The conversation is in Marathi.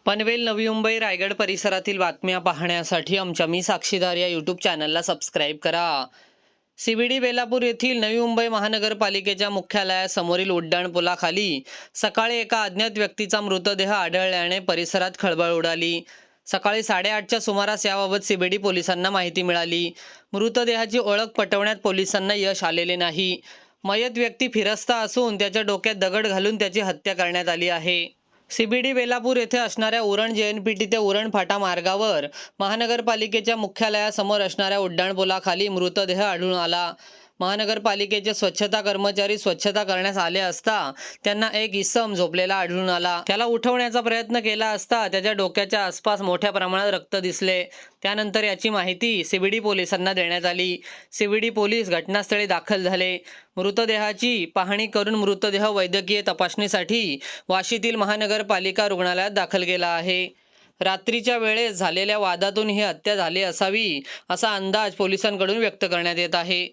पनवेल, नवी मुंबई, रायगड परिसरातील बातम्या पाहण्यासाठी आमच्या मी साक्षीदार या यूट्यूब चॅनलला सबस्क्राईब करा। सीबीडी बेलापूर येथील नवी मुंबई महानगरपालिकेच्या मुख्यालयासमोरील उड्डाणपुलाखाली सकाळी एका अज्ञात व्यक्तीचा मृतदेह आढळल्याने परिसरात खळबळ उडाली। सकाळी 8:30च्या सुमारास याबाबत सीबीडी पोलिसांना माहिती मिळाली। मृतदेहाची ओळख पटवण्यात पोलिसांना यश आलेले नाही। मयत व्यक्ती फिरस्ता असून त्याच्या डोक्यात दगड घालून त्याची हत्या करण्यात आली आहे। सीबीडी बेलापूर येथे असणाऱ्या उरण जेएनपीटी ते उरण फाटा मार्गावर महानगरपालिकेच्या मुख्यालयासमोर असणाऱ्या उड्डाणपुलाखाली मृतदेह आढळून आला। महानगरपालिकेचे स्वच्छता कर्मचारी स्वच्छता करण्यास आले असता त्यांना एक इसम झोपलेला आढळून आला। त्याला उठवण्याचा प्रयत्न केला असता त्याच्या डोक्याच्या आसपास मोठ्या प्रमाणात रक्त दिसले। त्यानंतर याची माहिती सीबीडी पोलिसांना देण्यात आली। सीबीडी पोलीस घटनास्थळी दाखल झाले। मृतदेहाची पाहणी करून मृतदेह वैद्यकीय तपासणीसाठी वाशीतील महानगरपालिका रुग्णालयात दाखल केला आहे। रात्रीच्या वेळेस झालेल्या वादातून ही हत्या झाली असावी असा अंदाज पोलिसांकडून व्यक्त करण्यात येत आहे।